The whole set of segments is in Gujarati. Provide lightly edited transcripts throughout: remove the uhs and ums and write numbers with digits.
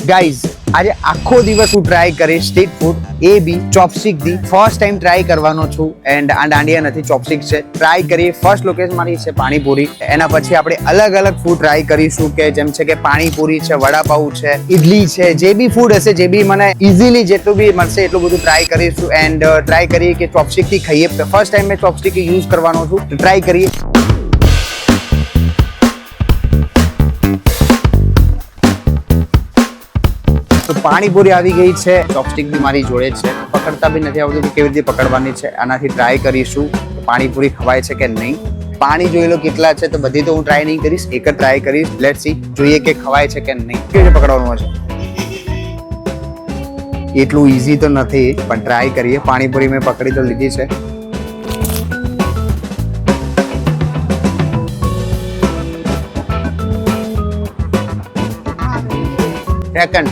ગાઈઝ આજે આખો દિવસ હું ટ્રાય કરીશ સ્ટ્રીટ ફૂડ એ બી ચોપસ્ટિક થી ફર્સ્ટ ટાઈમ ટ્રાય કરવાનો છું એન્ડ આ દાંડિયા નથી ચોપસ્ટિક છે ટ્રાય કરીએ ફર્સ્ટ લોકેશન મારી છે પાણીપુરી એના પછી આપણે અલગ અલગ ફૂડ ટ્રાય કરીશું કે જેમ છે કે પાણીપુરી છે વડાપાઉં છે ઇડલી છે જે બી ફૂડ હશે જે બી મને ઇઝીલી જેટલું બી મળશે એટલું બધું ટ્રાય કરીશું એન્ડ ટ્રાય કરીએ કે ચોપસ્ટિક થી ખાઈએ ફર્સ્ટ ટાઈમ મેં ચોપસ્ટિક યુઝ કરવાનો છું ટ્રાય કરીએ તો પાણીપુરી આવી ગઈ છે ચોપસ્ટિક બી મારી જોડે છે પકડતા બી નથી આવતું કે કેવી રીતે પકડવાની છે આનાથી ટ્રાય કરીશું પાણીપુરી ખવાય છે કે નહીં પાણી જોઈ લો કેટલા છે તો બધી તો હું ટ્રાય નહીં કરીશ એક જ ટ્રાય કરીશ લેટ્સ સી જોઈએ કે ખવાય છે કે નહીં કેવી રીતે પકડવાનું હશે એટલું ઈઝી તો નથી પણ ટ્રાય કરીએ પાણીપુરી મેં પકડી તો લીધી છે સેકન્ડ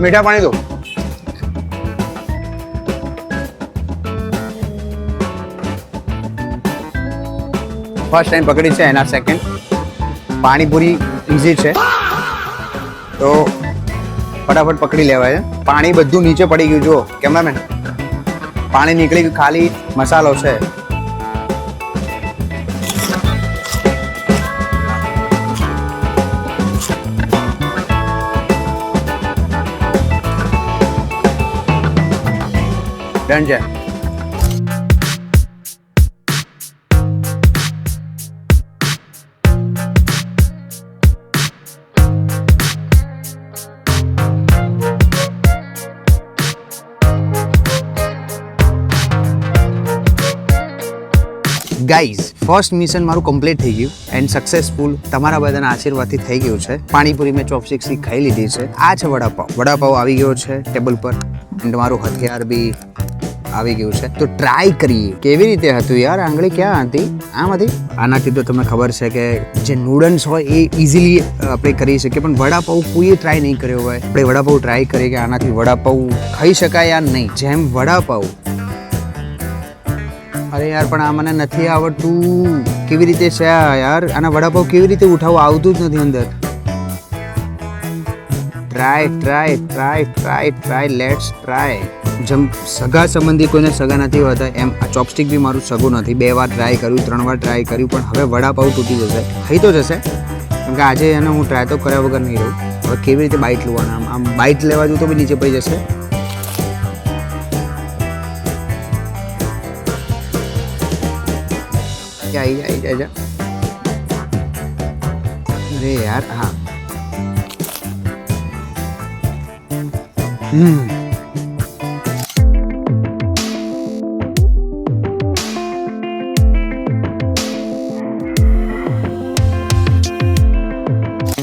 મીઠા પાણી દો ફર્સ્ટ ટાઈમ પકડી છે એના સેકન્ડ પાણીપુરી ઈઝી છે તો ફટાફટ પકડી લેવાય પાણી બધું નીચે પડી ગયું જો કેમેરામેન પાણી નીકળી ગયું ખાલી મસાલો છે ડન છે ગાઈઝ ફર્સ્ટ મિશન મારું કમ્પ્લીટ થઈ ગયું એન્ડ સક્સેસફુલ તમારા બધાના આશીર્વાદથી થઈ ગયું છે પાણીપુરી મેં ચોપસ્ટિકથી ખાઈ લીધી છે આ છે વડાપાવ આવી ગયો છે ટેબલ પર એન્ડ મારું હથિયાર બી આવી ગયું છે તો ટ્રાય કરીએ કેવી રીતે હતું યાર આંગળી ક્યાં હતી આમ હતી આનાથી તો તમને ખબર છે કે જે નૂડલ્સ હોય એ ઇઝીલી આપણે કરી શકીએ પણ વડાપાઉં કોઈએ ટ્રાય નહીં કર્યો હોય આપણે વડાપાઉં ટ્રાય કરીએ કે આનાથી વડાપાઉં ખાઈ શકાય યાર નહીં જેમ વડાપાઉં અરે યાર પણ આ મને નથી આવડતું કેવી રીતે છે યાર આના વડાપાઉં કેવી રીતે ઉઠાવવું આવતું જ નથી અંદર ટ્રાય લેટ્સ ટ્રાય જેમ સગા સંબંધી કોઈને સગા નથી હોતા એમ આ ચોપસ્ટિક બી મારું સગું નથી 2 વાર ટ્રાય કર્યું 3 વાર ટ્રાય કર્યું પણ હવે વડાપાઉં તૂટી જશે ખાઈ તો જશે કેમ કે આજે એને હું ટ્રાય તો કર્યા વગર નહીં રહું હવે કેવી રીતે બાઇટ લેવાના આમ બાઇટ લેવા જવું તો બી નીચે પડી જશે आई जा अरे यार हाँ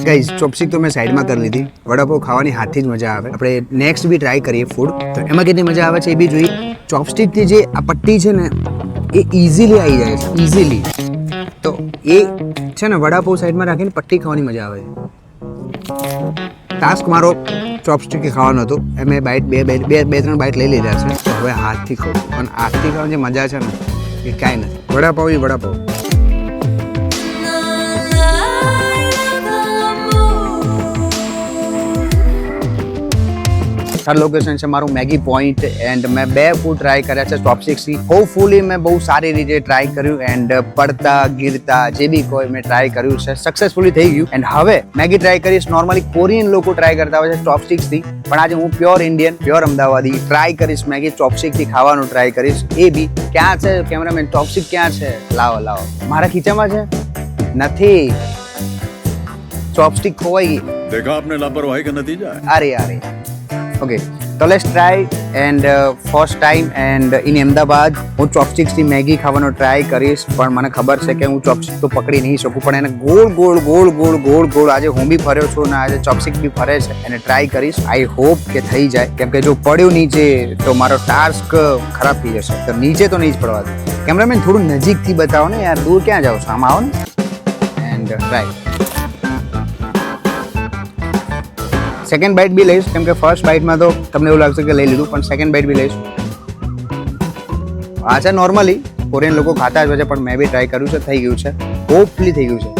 ગાઈઝ ચોપસ્ટિક તો મેં સાઈડમાં કરી લીધી વડાપાઉં ખાવાની હાથથી જ મજા આવે આપણે નેક્સ્ટ બી ટ્રાય કરીએ ફૂડ તો એમાં કેટલી મજા આવે છે એ બી જોઈએ ચોપસ્ટિકથી જે આ પટ્ટી છે ને એ ઇઝીલી આવી જાય છે ઇઝીલી તો એ છે ને વડાપાઉં સાઈડમાં રાખીને પટ્ટી ખાવાની મજા આવે છે ટાસ્ક મારો ચોપસ્ટિક ખાવાનો હતો એ મેં બાઇટ બે ત્રણ બાઇટ લઈ લીધા છે હવે હાથથી ખાઉં પણ હાથથી ખાવાની જે મજા છે ને એ કાંઈ નથી વડાપાઉં એ વડાપાઉં થર્ડ લોકેશન છે મારું મેગી પોઈન્ટ એન્ડ મેં 2 ફૂડ ટ્રાય કર્યા છે ચોપસ્ટિકથી હોપફુલી મેં બહુ સારી રીતે ટ્રાય કર્યું એન્ડ પડતા ગીરતા જે બી કોઈ મેં ટ્રાય કર્યું છે સક્સેસફુલી થઈ ગયું એન્ડ હવે મેગી ટ્રાય કરીશ નોર્મલી કોરિયન લોકો ટ્રાય કરતા હોય છે ચોપસ્ટિકથી પણ આજે હું પ્યોર ઇન્ડિયન પ્યોર અમદાવાદી ટ્રાય કરીશ મેગી ચોપસ્ટિકથી ખાવાનું ટ્રાય કરીશ એ બી ક્યાં છે કેમેરામેન ચોપસ્ટિક ક્યાં છે લાવો મારા ખીચામાં છે નથી ચોપસ્ટિક ખોવાઈ ગઈ देखा आपने लापरवाही का नतीजा अरे ओके तो let's try and first time and in Ahmedabad હું ચોપસ્ટિક્સથી મેગી ખાવાનો ટ્રાય કરીશ પણ મને ખબર છે કે હું ચોપસ્ટિક તો પકડી નહીં શકું પણ એને ગોળ આજે હું બી ફર્યો છું અને આજે ચોપસ્ટિક બી ફરે છે એને ટ્રાય કરીશ આઈ હોપ કે થઈ જાય કેમ કે જો પડ્યું નીચે તો મારો ટાસ્ક ખરાબ થઈ જશે તો નીચે તો નહીં જ પડવા દે કેમેરામેન થોડું નજીકથી બતાવો ને યાર દૂર ક્યાં જાઓ છો આમ આવો ને એન્ડ ટ્રાય સેકન્ડ બાઇટ બી લઈશ કેમ કે ફર્સ્ટ બાઇટમાં તો તમને એવું લાગશે કે લઈ લીધું પણ સેકન્ડ બાઇટ બી લઈશ આ છે નોર્મલી કોરિયન લોકો ખાતા જ હોય છે પણ મેં બી ટ્રાય કર્યું છે થઈ ગયું છે હોપફુલી થઈ ગયું છે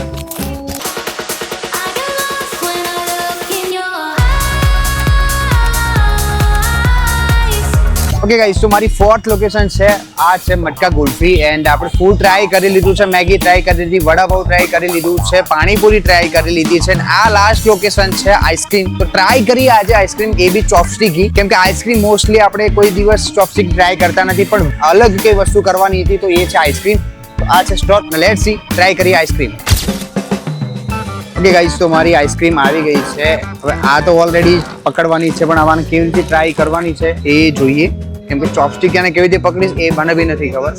ઓકે ગાઈસ, તો મારી ફોર્થ લોકેશન છે આ છે મટકા ગુલ્ફી એન્ડ આપણે ફૂડ ટ્રાય કરી લીધું છે, મેગી ટ્રાય કરી લીધી, વડાપાવ ટ્રાય કરી લીધું છે, પાણીપુરી ટ્રાય કરી લીધી છે અને આ લાસ્ટ લોકેશન છે આઈસ્ક્રીમ. તો ટ્રાય કરીએ આજે આઈસ્ક્રીમ, એ બી ચોપસ્ટિકી, કેમ કે આઈસ્ક્રીમ મોસ્ટલી આપણે કોઈ દિવસ ચોપસ્ટિક ટ્રાય કરતા નથી, પણ અલગ કઈ વસ્તુ કરવાની હતી તો એ છે આઈસ્ક્રીમ. તો આ છે સ્ટોર, લેટ્સ સી, ટ્રાય કરીએ આઈસ્ક્રીમ. ઓકે ગાઈસ, તો મારી આઈસ્ક્રીમ આવી ગઈ છે. હવે આ તો ઓલરેડી પકડવાની છે, પણ આવાને કેવી રીતે ટ્રાય કરવાની છે એ જોઈએ, કેમ કે ચોપસ્ટિક એને કેવી રીતે પકડીશ એ મને બી નથી ખબર.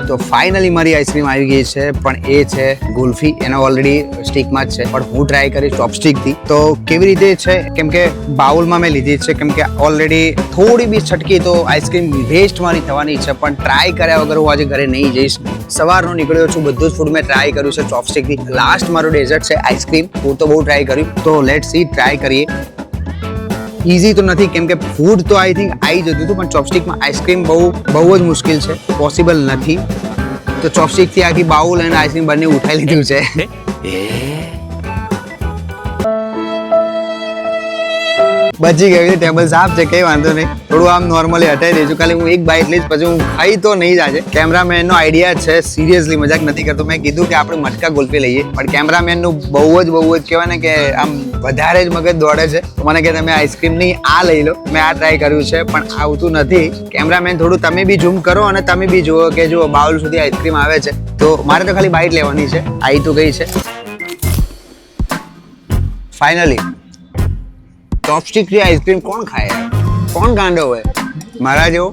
તો ફાઇનલી મારી આઈસ્ક્રીમ આવી ગઈ છે, પણ એ છે ગુલ્ફી, એનો ઓલરેડી સ્ટિકમાં જ છે, પણ હું ટ્રાય કરીશ ચોપસ્ટિકથી. તો કેવી રીતે છે, કેમ કે બાઉલમાં મેં લીધી છે, કેમ કે ઓલરેડી થોડી બી છટકી તો આઈસ્ક્રીમ વેસ્ટ મારી થવાની છે, પણ ટ્રાય કર્યા વગર હું આજે ઘરે નહીં જઈશ. સવારનો નીકળ્યો છું, બધું જ ફૂડ મેં ટ્રાય કર્યું છે ચોપસ્ટિકથી. લાસ્ટ મારું ડેઝર્ટ છે આઈસ્ક્રીમ, હું તો બહુ ટ્રાય કર્યું. તો લેટ્સ સી, ટ્રાય કરીએ. ઇઝી તો નથી, કેમ કે ફૂડ તો આઈ થિંક આવી જતું હતું, પણ ચોપસ્ટિકમાં આઈસ્ક્રીમ બહુ જ મુશ્કેલ છે, પોસિબલ નથી. તો ચોપસ્ટિકથી આખી બાઉલ અને આઈસ્ક્રીમ બંને ઉઠાઈ લીધું છે. બચી ગયું, ટેબલ સાફ છે, કઈ વાંધો નહીં. થોડું આમ નોર્મલી હટાઈ દઈશું, ખાલી હું એક બાઈટ લઈશ, પછી હું ખાઈ તો નહીં જ આજે. કેમેરામેનનો આઈડિયા છે, સિરિયસલી મજાક નથી કરતો. મેં કીધું કે આપણે મટકા ગુલ્ફી લઈએ, પણ કેમેરામેનનું બહુ જ કહેવાય ને કે આમ વધારે જ મગજ દોડે છે. મને કે તમે આઈસ્ક્રીમ નહીં આ લઈ લો. મેં આ ટ્રાય કર્યું છે, પણ આવતું નથી. કેમેરામેન થોડું તમે બી ઝૂમ કરો અને તમે બી જુઓ કે જુઓ બાઉલ સુધી આઈસ્ક્રીમ આવે છે. તો મારે તો ખાલી બાઈટ લેવાની છે, આવી તો ગઈ છે ફાઇનલી. ચોપસ્ટિકથી આઈસ્ક્રીમ કોણ ખાય? કોણ ગાંડો હોય? મારા જેવો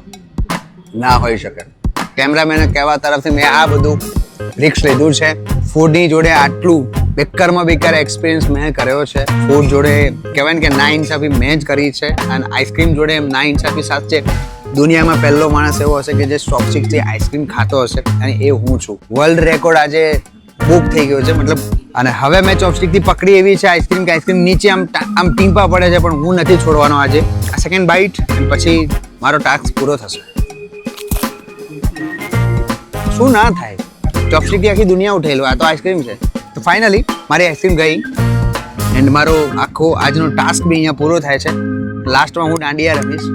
ના હોઈ શકે. કેમેરામેને કહેવા તરફથી મેં આ બધું રિસ્ક લીધું છે. ફૂડની જોડે આટલું બેકારમાં બેકાર એક્સપિરિયન્સ મેં કર્યો છે. ફૂડ જોડે કહેવાય ને કે ના ઇન્સાફી મેં જ કરી છે, અને આઈસ્ક્રીમ જોડે ના ઇન્સાફી સાચે દુનિયામાં પહેલો માણસ એવો હશે કે જે ચોપસ્ટિકથી આઈસ્ક્રીમ ખાતો હશે, અને એ હું છું. વર્લ્ડ રેકોર્ડ આજે બુક થઈ ગયો છે, મતલબ. અને હવે મેં ચોપસ્ટિકથી પકડી એવી છે આઈસ્ક્રીમ કે આઈસ્ક્રીમ નીચે આમ ટીમ્પા પડે છે, પણ હું નથી છોડવાનો આજે. આ સેકન્ડ બાઈટ પછી મારો ટાસ્ક પૂરો થશે. શું ના થાય, ચોપસ્ટિકથી આખી દુનિયા ઉઠેલું, આ તો આઈસ્ક્રીમ છે. તો ફાઇનલી મારી આઈસ્ક્રીમ ગઈ એન્ડ મારો આખો આજનો ટાસ્ક બી અહીંયા પૂરો થાય છે. લાસ્ટમાં હું દાંડિયા રમીશ.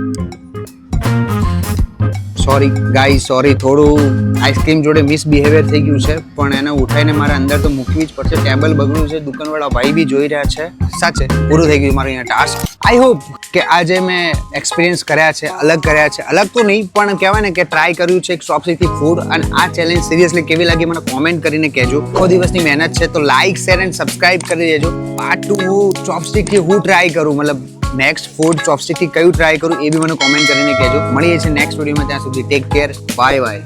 સોરી ગાઈસ, સોરી, થોડું આઈસ્ક્રીમ જોડે મિસબિહેવિયર થઈ ગયું છે, પણ એને ઉઠાઈને મારે અંદર તો મૂકવી જ પડશે. ટેબલ બગડ્યું છે, દુકાનવાળા ભાઈ બી જોઈ રહ્યા છે. સાચે પૂરું થઈ ગયું મારું અહીંયા ટાસ્ક. આઈ હોપ કે આજે મેં એક્સપિરિયન્સ કર્યા છે, અલગ કર્યા છે. અલગ તો નહીં, પણ કહેવાય ને કે ટ્રાય કર્યું છે એક ચોપસ્ટિકથી ફૂડ. અને આ ચેલેન્જ સિરિયસલી કેવી લાગી મને કોમેન્ટ કરીને કહેજો. આખો દિવસની મહેનત છે, તો લાઇક, શેર એન્ડ સબસ્ક્રાઇબ કરી દેજો. પાર્ટ 2 હું ચોપસ્ટિકથી હું ટ્રાય કરું, મતલબ નેક્સ્ટ ફૂડ ચોપસ્ટિકથી કયું ટ્રાય કરું એ બી મને કોમેન્ટ કરીને કહેજો. મળીએ છીએ નેક્સ્ટ વિડીયોમાં. ત્યાં સુધી ટેક કેર, બાય બાય.